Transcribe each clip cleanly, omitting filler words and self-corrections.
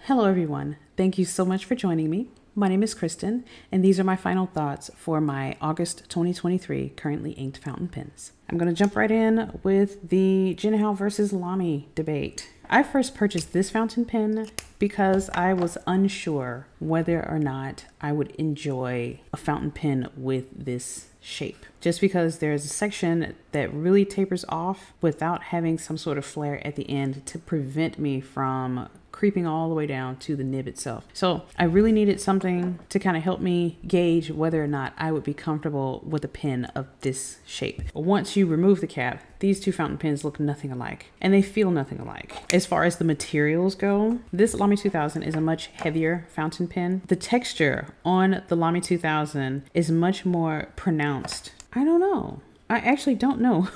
Hello everyone, thank you so much for joining me. My name is Kristen, and these are my final thoughts for my August 2023 currently inked fountain pens. I'm going to jump right in with the Jinhao versus LAMY debate. I first purchased this fountain pen because I was unsure whether or not I would enjoy a fountain pen with this shape. Just because there's a section that really tapers off without having some sort of flare at the end to prevent me from creeping all the way down to the nib itself. So I really needed something to kind of help me gauge whether or not I would be comfortable with a pen of this shape. Once you remove the cap, these two fountain pens look nothing alike and they feel nothing alike. As far as the materials go, this LAMY 2000 is a much heavier fountain pen. The texture on the LAMY 2000 is much more pronounced. I don't know. I actually don't know.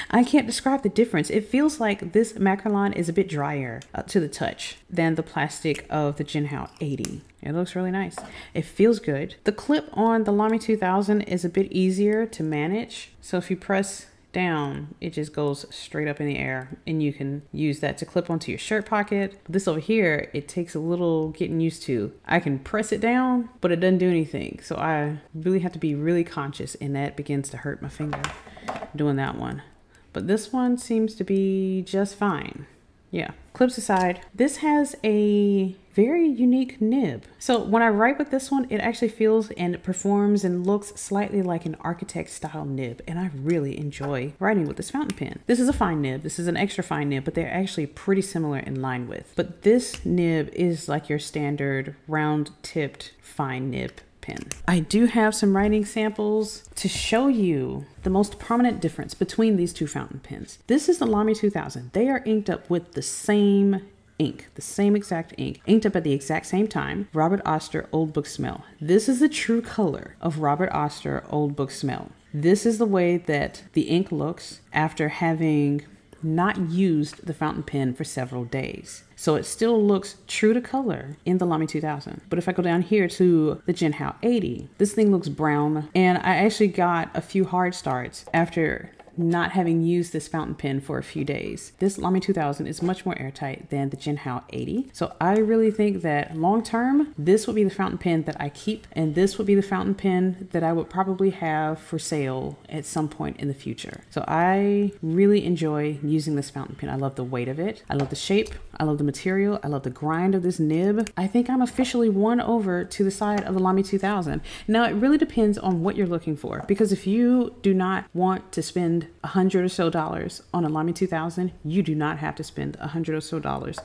I can't describe the difference. It feels like this macrolon is a bit drier to the touch than the plastic of the Jinhao 80. It looks really nice. It feels good. The clip on the LAMY 2000 is a bit easier to manage. So if you press down, it just goes straight up in the air and you can use that to clip onto your shirt pocket. This over here, it takes a little getting used to. I can press it down, but it doesn't do anything. So I really have to be really conscious, and that begins to hurt my finger doing that one. But this one seems to be just fine. Yeah, clips aside, this has a very unique nib. So when I write with this one, it actually feels and performs and looks slightly like an architect style nib. And I really enjoy writing with this fountain pen. This is a fine nib. This is an extra fine nib, but they're actually pretty similar in line width. But this nib is like your standard round tipped fine nib pen. I do have some writing samples to show you the most prominent difference between these two fountain pens. This is the LAMY 2000. They are inked up with the same ink, the same exact ink, inked up at the exact same time. Robert Oster Old Book Smell. This is the true color of Robert Oster Old Book Smell. This is the way that the ink looks after having not used the fountain pen for several days. So it still looks true to color in the LAMY 2000. But if I go down here to the Jinhao 80, this thing looks brown. And I actually got a few hard starts after not having used this fountain pen for a few days. This LAMY 2000 is much more airtight than the Jinhao 80. So I really think that long term, this would be the fountain pen that I keep, and this would be the fountain pen that I would probably have for sale at some point in the future. So I really enjoy using this fountain pen. I love the weight of it. I love the shape. I love the material. I love the grind of this nib. I think I'm officially won over to the side of the LAMY 2000. Now it really depends on what you're looking for, because if you do not want to spend $100 or so on a LAMY 2000, you do not have to spend $100 or so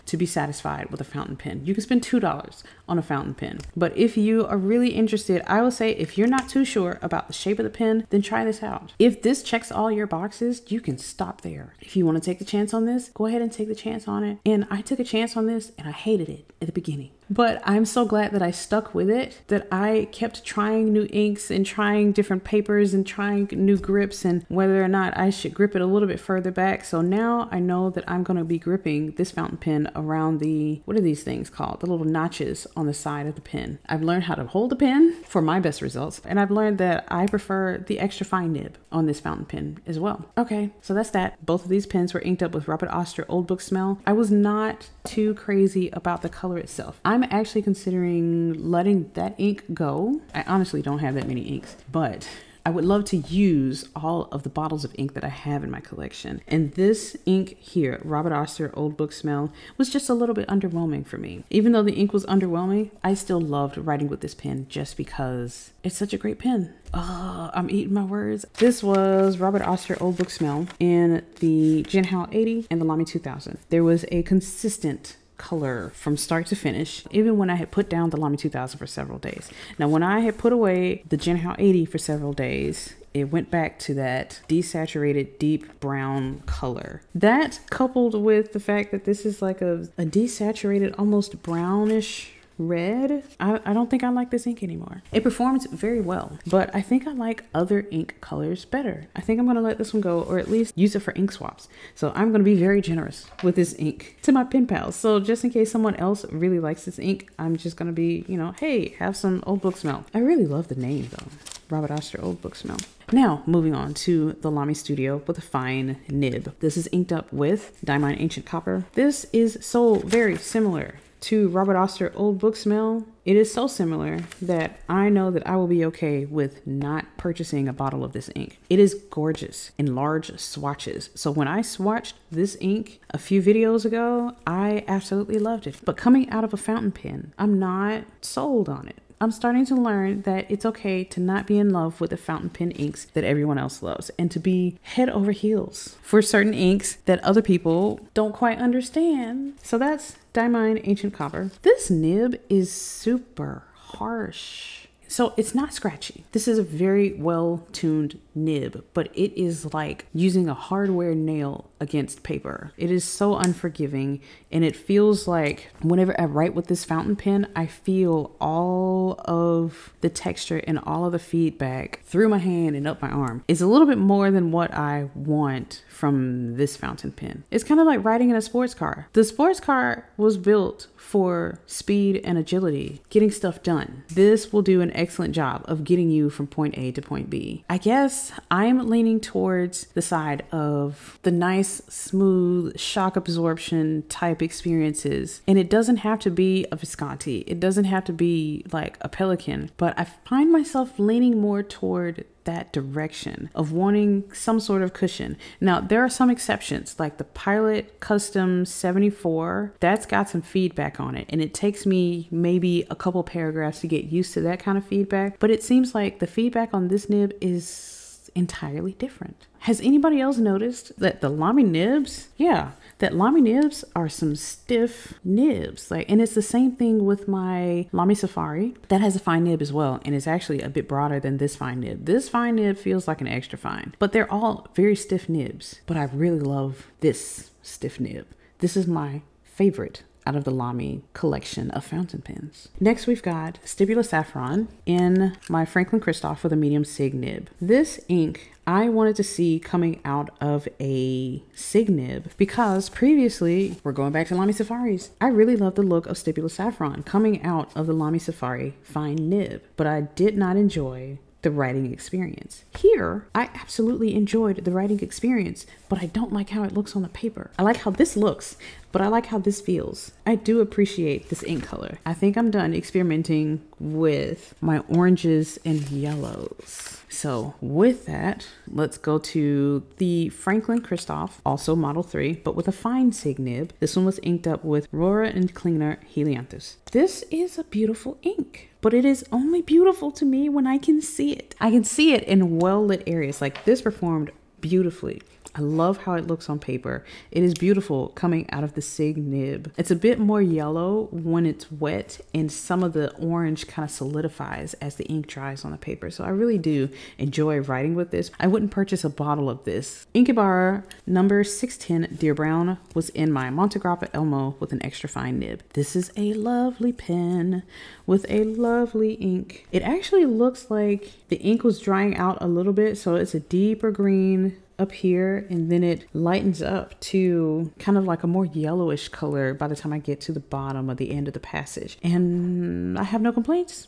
to be satisfied with a fountain pen. You can spend $2 on a fountain pen. But if you are really interested, I will say if you're not too sure about the shape of the pen, then try this out. If this checks all your boxes, you can stop there. If you want to take the chance on this, go ahead and take the chance on it. And I took a chance on this and I hated it at the beginning. But I'm so glad that I stuck with it, that I kept trying new inks and trying different papers and trying new grips and whether or not I should grip it a little bit further back. So now I know that I'm going to be gripping this fountain pen around the, what are these things called? The little notches on the side of the pen. I've learned how to hold the pen for my best results. And I've learned that I prefer the extra fine nib on this fountain pen as well. Okay, so that's that. Both of these pens were inked up with Robert Oster Old Book Smell. I was not too crazy about the color itself. I'm actually considering letting that ink go. I honestly don't have that many inks, but I would love to use all of the bottles of ink that I have in my collection. And this ink here, Robert Oster Old Book Smell, was just a little bit underwhelming for me. Even though the ink was underwhelming, I still loved writing with this pen just because it's such a great pen. Oh, I'm eating my words. This was Robert Oster Old Book Smell in the Jinhao 80 and the LAMY 2000. There was a consistent color from start to finish, even when I had put down the LAMY 2000 for several days. Now, when I had put away the Jinhao 80 for several days, it went back to that desaturated deep brown color. That coupled with the fact that this is like a desaturated, almost brownish red, I don't think I like this ink anymore. It performs very well, but I think I like other ink colors better. I think I'm gonna let this one go, or at least use it for ink swaps. So I'm gonna be very generous with this ink to my pen pals. So just in case someone else really likes this ink, I'm just gonna be, you know, hey, have some Old Book Smell. I really love the name though. Robert Oster Old Book Smell. Now, moving on to the LAMY Studio with a fine nib. This is inked up with Diamine Ancient Copper. This is so very similar to Robert Oster Old Book Smell, it is so similar that I know that I will be okay with not purchasing a bottle of this ink. It is gorgeous in large swatches. So when I swatched this ink a few videos ago, I absolutely loved it. But coming out of a fountain pen, I'm not sold on it. I'm starting to learn that it's okay to not be in love with the fountain pen inks that everyone else loves and to be head over heels for certain inks that other people don't quite understand. So that's Diamine Ancient Copper. This nib is super harsh. So it's not scratchy. This is a very well-tuned nib, but it is like using a hardware nail against paper. It is so unforgiving, and it feels like whenever I write with this fountain pen, I feel all of the texture and all of the feedback through my hand and up my arm. It's a little bit more than what I want from this fountain pen. It's kind of like riding in a sports car. The sports car was built for speed and agility, getting stuff done. This will do an excellent job of getting you from point A to point B. I guess I'm leaning towards the side of the nice, smooth, shock absorption type experiences. And it doesn't have to be a Visconti. It doesn't have to be like a Pelican, but I find myself leaning more toward that direction of wanting some sort of cushion. Now, there are some exceptions, like the Pilot Custom 74. That's got some feedback on it, and it takes me maybe a couple paragraphs to get used to that kind of feedback. But it seems like the feedback on this nib is entirely different. Has anybody else noticed that the LAMY nibs? Yeah, that LAMY nibs are some stiff nibs. And it's the same thing with my LAMY Safari. That has a fine nib as well, and it's actually a bit broader than this fine nib. This fine nib feels like an extra fine, but they're all very stiff nibs. But I really love this stiff nib. This is my favorite out of the LAMY collection of fountain pens. Next, we've got Stipula Sapphron in my Franklin-Christoph with a medium sig nib. This ink I wanted to see coming out of a sig nib because previously, we're going back to LAMY Safaris, I really loved the look of Stipula Saffron coming out of the LAMY Safari fine nib, but I did not enjoy the writing experience. Here, I absolutely enjoyed the writing experience, but I don't like how it looks on the paper. I like how this looks, but I like how this feels. I do appreciate this ink color. I think I'm done experimenting with my oranges and yellows. So with that, let's go to the Franklin-Christoph, also Model 3, but with a fine sig nib. This one was inked up with Rohrer and Klingner Helianthus. This is a beautiful ink, but it is only beautiful to me when I can see it. I can see it in well-lit areas. Like this performed beautifully. I love how it looks on paper. It is beautiful coming out of the sig nib. It's a bit more yellow when it's wet, and some of the orange kind of solidifies as the ink dries on the paper. So I really do enjoy writing with this. I wouldn't purchase a bottle of this. Inkebara number 610 Deer Brown was in my Montegrappa Elmo with an extra fine nib. This is a lovely pen with a lovely ink. It actually looks like the ink was drying out a little bit, so it's a deeper green up here, and then it lightens up to kind of like a more yellowish color by the time I get to the bottom of the end of the passage. And I have no complaints.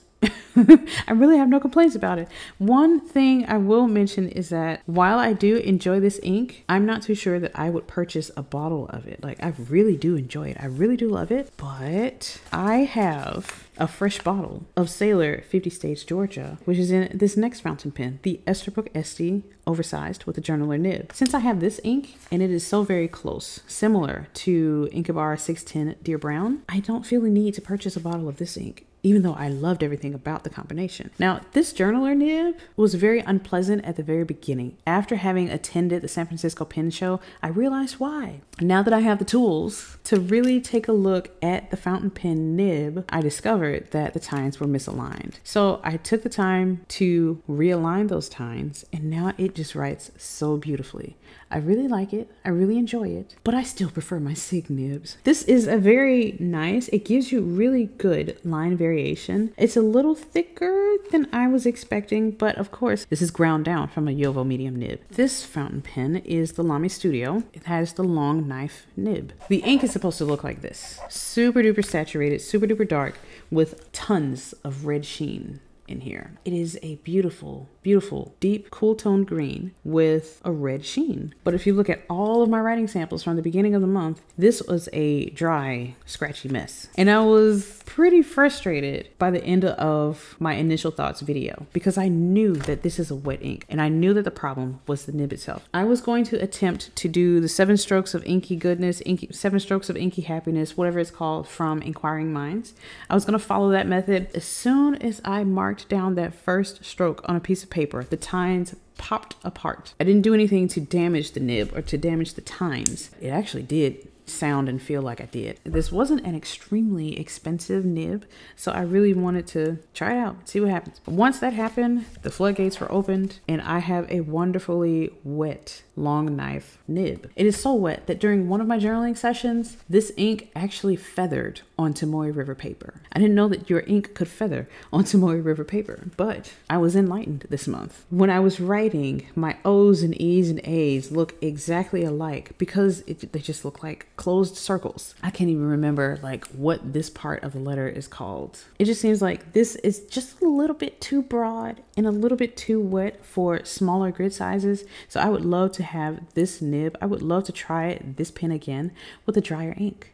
I really have no complaints about it. One thing I will mention is that while I do enjoy this ink, I'm not too sure that I would purchase a bottle of it. Like, I really do enjoy it. I really do love it. But I have a fresh bottle of Sailor 50 States Georgia, which is in this next fountain pen, the Esterbrook Estie Oversized with a journaler nib. Since I have this ink and it is so very close, similar to Inkebara 610 Deer Brown, I don't feel the need to purchase a bottle of this ink, even though I loved everything about the combination. Now, this journaler nib was very unpleasant at the very beginning. After having attended the San Francisco Pen Show, I realized why. Now that I have the tools to really take a look at the fountain pen nib, I discovered that the tines were misaligned. So I took the time to realign those tines, and now it just writes so beautifully. I really like it. I really enjoy it, but I still prefer my sig nibs. This is a very nice, it gives you really good line variation. It's a little thicker than I was expecting, but of course, this is ground down from a Yovo medium nib. This fountain pen is the LAMY Studio. It has the long knife nib. The ink is supposed to look like this. Super duper saturated, super duper dark with tons of red sheen in here. It is a beautiful, beautiful, deep, cool toned green with a red sheen. But if you look at all of my writing samples from the beginning of the month, this was a dry, scratchy mess. And I was pretty frustrated by the end of my initial thoughts video because I knew that this is a wet ink and I knew that the problem was the nib itself. I was going to attempt to do the 7 strokes of inky goodness, 7 strokes of inky happiness, whatever it's called, from Inquiring Minds. I was going to follow that method. As soon as I marked down that first stroke on a piece of paper, the tines popped apart. I didn't do anything to damage the nib or to damage the tines. It actually did sound and feel like I did. This wasn't an extremely expensive nib, so I really wanted to try it out, see what happens. Once that happened, the floodgates were opened and I have a wonderfully wet long knife nib. It is so wet that during one of my journaling sessions, this ink actually feathered onto Moy River paper. I didn't know that your ink could feather onto Moy River paper, but I was enlightened this month. When I was writing, my O's and E's and A's look exactly alike because they just look like closed circles. I can't even remember like what this part of the letter is called. It just seems like this is just a little bit too broad and a little bit too wet for smaller grid sizes. So I would love to have this nib. I would love to try this pen again with a drier ink.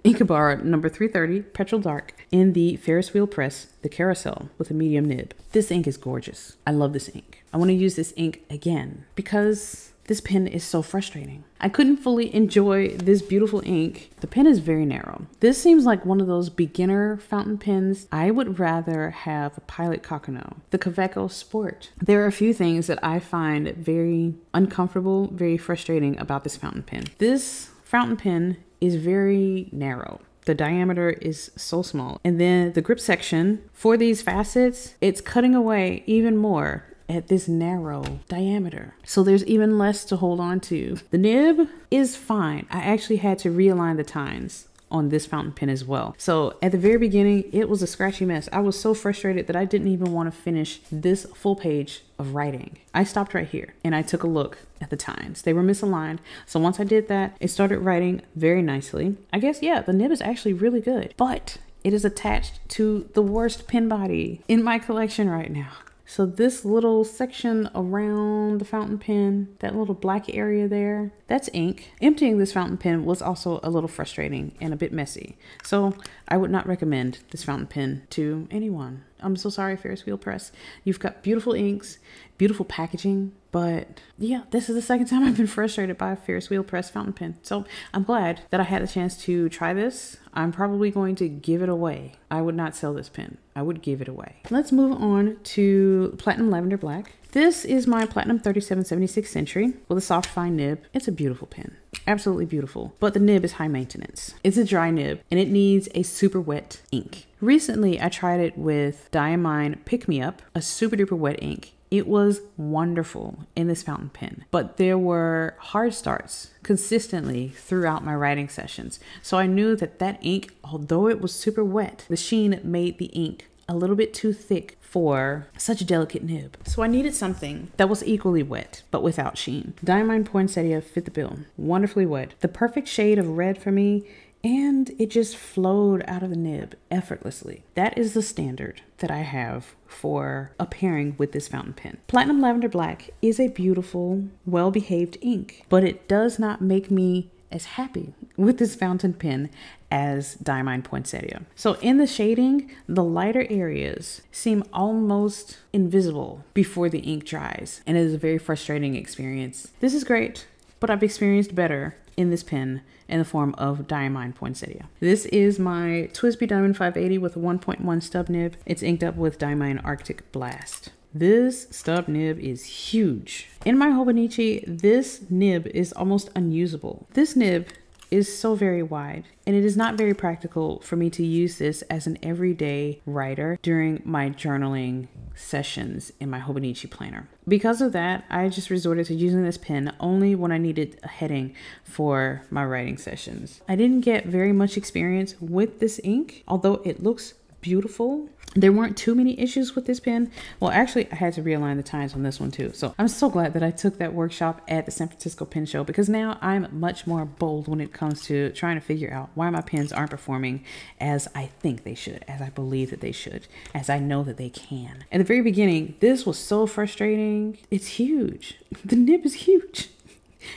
Inkebara number 330, Petrol Dark, in the Ferris wheel press, the Carousel, with a medium nib. This ink is gorgeous. I love this ink. I want to use this ink again because this pen is so frustrating. I couldn't fully enjoy this beautiful ink. The pen is very narrow. This seems like one of those beginner fountain pens. I would rather have a Pilot Kakano, the Kaweco Sport. There are a few things that I find very uncomfortable, very frustrating about this fountain pen. This fountain pen is very narrow. The diameter is so small. And then the grip section for these facets, it's cutting away even more at this narrow diameter. So there's even less to hold on to. The nib is fine. I actually had to realign the tines on this fountain pen as well. So at the very beginning, it was a scratchy mess. I was so frustrated that I didn't even want to finish this full page of writing. I stopped right here and I took a look at the tines. They were misaligned. So once I did that, it started writing very nicely. I guess, yeah, the nib is actually really good, but it is attached to the worst pen body in my collection right now. So this little section around the fountain pen, that little black area there, that's ink. Emptying this fountain pen was also a little frustrating and a bit messy. So I would not recommend this fountain pen to anyone. I'm so sorry, Ferris Wheel Press. You've got beautiful inks, beautiful packaging, but yeah, this is the second time I've been frustrated by a Ferris Wheel Press fountain pen. So I'm glad that I had a chance to try this. I'm probably going to give it away. I would not sell this pen. I would give it away. Let's move on to Platinum Lavender Black. This is my Platinum 3776 Century with a soft fine nib. It's a beautiful pen. Absolutely beautiful. But the nib is high maintenance. It's a dry nib and it needs a super wet ink. Recently, I tried it with Diamine Pick Me Up, a super duper wet ink. It was wonderful in this fountain pen, but there were hard starts consistently throughout my writing sessions. So I knew that that ink, although it was super wet, the sheen made the ink a little bit too thick for such a delicate nib. So I needed something that was equally wet, but without sheen. Diamine Poinsettia fit the bill. Wonderfully wet. The perfect shade of red for me, and it just flowed out of the nib effortlessly. That is the standard that I have for a pairing with this fountain pen. Platinum Lavender Black is a beautiful, well-behaved ink, but it does not make me as happy with this fountain pen as Diamine Poinsettia. So in the shading, the lighter areas seem almost invisible before the ink dries, and it is a very frustrating experience. This is great, but I've experienced better in this pen in the form of Diamine Poinsettia. This is my TWSBI Diamond 580 with a 1.1 stub nib. It's inked up with Diamine Arctic Blast. This stub nib is huge. In my Hobonichi, this nib is almost unusable. This nib is so very wide, and it is not very practical for me to use this as an everyday writer during my journaling sessions in my Hobonichi planner. Because of that, I just resorted to using this pen only when I needed a heading for my writing sessions. I didn't get very much experience with this ink, although it looks beautiful. There weren't too many issues with this pen. Well, actually, I had to realign the tines on this one too. So I'm so glad that I took that workshop at the San Francisco Pen Show, because now I'm much more bold when it comes to trying to figure out why my pens aren't performing as I think they should, as I believe that they should, as I know that they can. At the very beginning, this was so frustrating. It's huge. The nib is huge.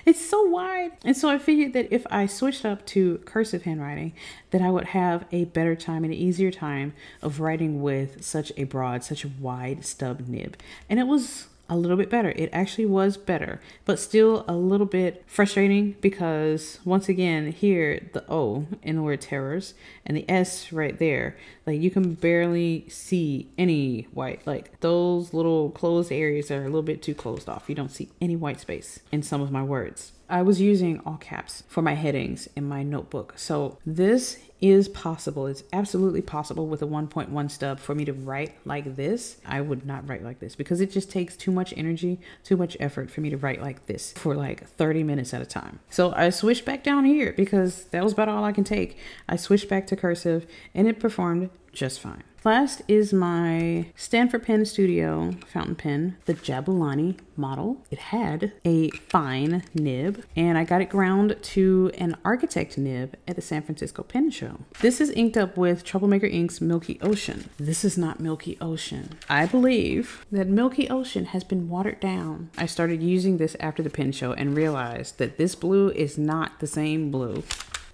It's so wide. And so I figured that if I switched up to cursive handwriting, that I would have a better time and an easier time of writing with such a broad, such a wide stub nib. And it was a little bit better. It actually was better, but still a little bit frustrating, because once again, here, the O in the word terrors and the S right there, like you can barely see any white. Like those little closed areas are a little bit too closed off. You don't see any white space in some of my words. I was using all caps for my headings in my notebook. So this is possible. It's absolutely possible with a 1.1 stub for me to write like this. I would not write like this because it just takes too much energy, too much effort for me to write like this for like 30 minutes at a time. So I switched back down here because that was about all I can take. I switched back to cursive and it performed just fine. Last is my Stanford Pen Studio fountain pen, the Jabulani model. It had a fine nib and I got it ground to an architect nib at the San Francisco Pen Show. This is inked up with Troublemaker Ink's Milky Ocean. This is not Milky Ocean. I believe that Milky Ocean has been watered down. I started using this after the pen show and realized that this blue is not the same blue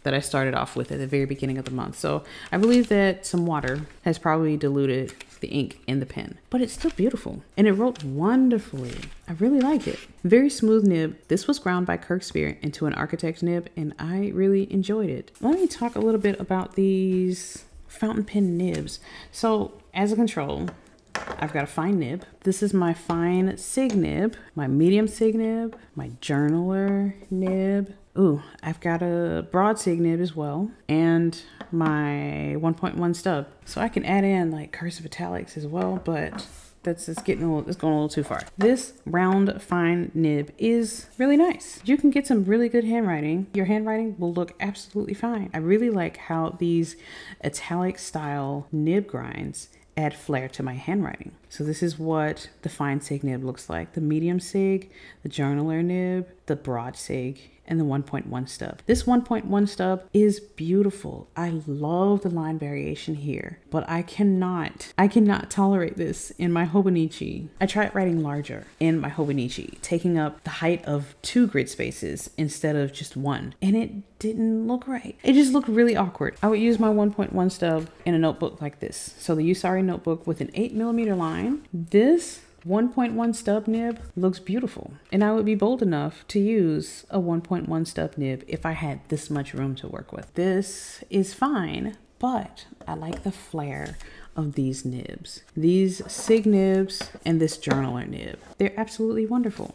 that I started off with at the very beginning of the month. So I believe that some water has probably diluted the ink in the pen, but it's still beautiful and it wrote wonderfully. I really like it. Very smooth nib. This was ground by Kirk Spear into an architect's nib and I really enjoyed it. Let me talk a little bit about these fountain pen nibs. So as a control, I've got a fine nib. This is my fine sig nib, my medium sig nib, my journaler nib. Ooh, I've got a broad sig nib as well, and my 1.1 stub. So I can add in like cursive italics as well, but that's just getting it's going a little too far. This round fine nib is really nice. You can get some really good handwriting. Your handwriting will look absolutely fine. I really like how these italic style nib grinds add flair to my handwriting. So this is what the fine sig nib looks like. The medium sig, the journaler nib, the broad sig, and the 1.1 stub. This 1.1 stub is beautiful. I love the line variation here, but I cannot tolerate this in my Hobonichi. I tried writing larger in my Hobonichi, taking up the height of 2 grid spaces instead of just 1, and it didn't look right. It just looked really awkward. I would use my 1.1 stub in a notebook like this. So the Usari notebook with an 8mm line. This 1.1 stub nib looks beautiful, and I would be bold enough to use a 1.1 stub nib if I had this much room to work with. This is fine, but I like the flair of these nibs. These sig nibs and this journaler nib. They're absolutely wonderful.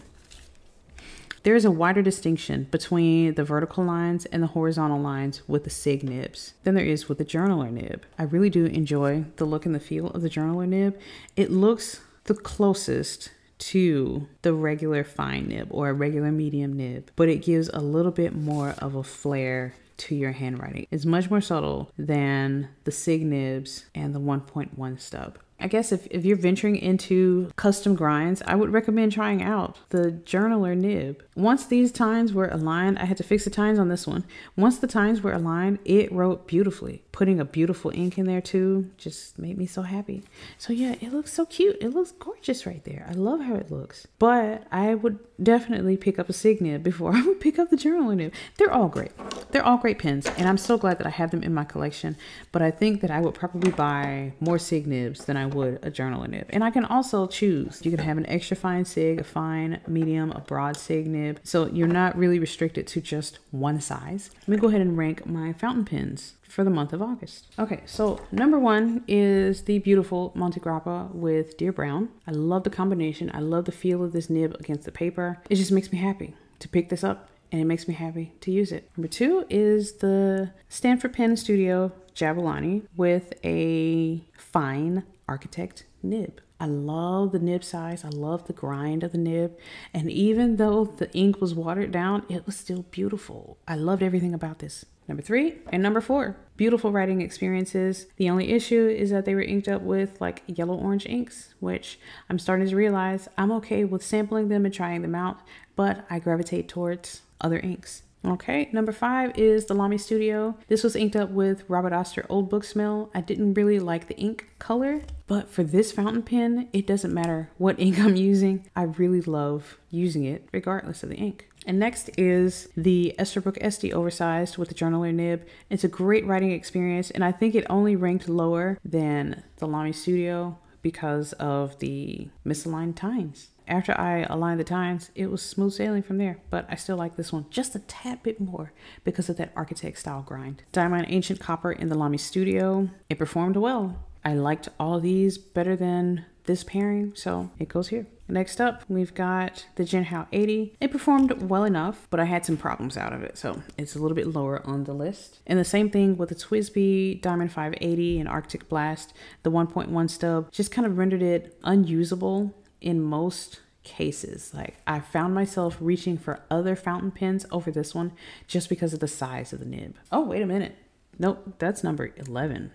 There is a wider distinction between the vertical lines and the horizontal lines with the sig nibs than there is with the journaler nib. I really do enjoy the look and the feel of the journaler nib. It looks the closest to the regular fine nib or a regular medium nib, but it gives a little bit more of a flair to your handwriting. It's much more subtle than the sig nibs and the 1.1 stub. I guess if you're venturing into custom grinds, I would recommend trying out the journaler nib. Once these tines were aligned, I had to fix the tines on this one. Once the tines were aligned, it wrote beautifully. Putting a beautiful ink in there too just made me so happy. So yeah, it looks so cute. It looks gorgeous right there. I love how it looks. But I would definitely pick up a sig nib before I would pick up the journaler nib. They're all great. They're all great pens, and I'm so glad that I have them in my collection. But I think that I would probably buy more sig nibs than I would a journaler nib. And I can also choose. You can have an extra fine sig, a fine, medium, a broad sig nib. So you're not really restricted to just one size. Let me go ahead and rank my fountain pens for the month of August. Okay, so number 1 is the beautiful Montegrappa with Deer Brown. I love the combination. I love the feel of this nib against the paper. It just makes me happy to pick this up, and it makes me happy to use it. Number 2 is the Stanford Pen Studio Jabulani with a fine architect nib. I love the nib size. I love the grind of the nib. And even though the ink was watered down, it was still beautiful. I loved everything about this. Number 3 and number 4, beautiful writing experiences. The only issue is that they were inked up with like yellow orange inks, which I'm starting to realize I'm okay with sampling them and trying them out, but I gravitate towards other inks. Okay, number 5 is the LAMY Studio. This was inked up with Robert Oster Old Book Smell. I didn't really like the ink color, but for this fountain pen, it doesn't matter what ink I'm using. I really love using it regardless of the ink. And next is the Esterbrook Estie Oversized with the journaler nib. It's a great writing experience, and I think it only ranked lower than the LAMY Studio because of the misaligned tines. After I aligned the tines, it was smooth sailing from there, but I still like this one just a tad bit more because of that architect style grind. Diamine Ancient Copper in the LAMY Studio. It performed well. I liked all these better than this pairing, so it goes here. Next up, we've got the Jinhao 80. It performed well enough, but I had some problems out of it, so it's a little bit lower on the list. And the same thing with the TWSBI Diamond 580 and Arctic Blast. The 1.1 stub just kind of rendered it unusable in most cases. Like, I found myself reaching for other fountain pens over this one just because of the size of the nib. Oh, wait a minute. Nope, that's number 11.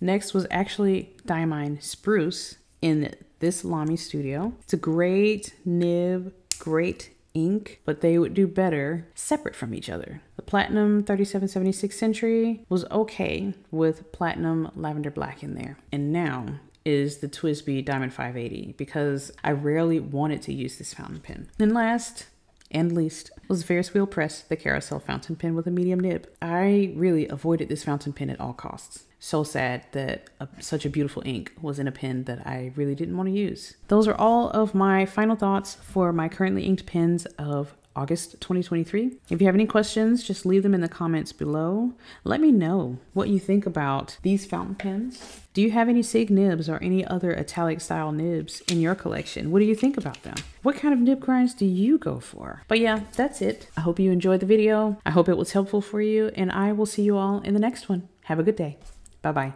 Next was actually Diamine Spruce in this LAMY Studio. It's a great nib, great ink, but they would do better separate from each other. The Platinum 3776 Century was okay with Platinum Lavender Black in there. And now is the TWSBI Diamond 580 because I rarely wanted to use this fountain pen. And last and least was Ferris Wheel Press, the Carousel fountain pen with a medium nib. I really avoided this fountain pen at all costs. So sad that such a beautiful ink was in a pen that I really didn't want to use. Those are all of my final thoughts for my currently inked pens of August 2023. If you have any questions, just leave them in the comments below. Let me know what you think about these fountain pens. Do you have any SIG nibs or any other italic style nibs in your collection? What do you think about them? What kind of nib grinds do you go for? But yeah, that's it. I hope you enjoyed the video. I hope it was helpful for you, and I will see you all in the next one. Have a good day. Bye-bye.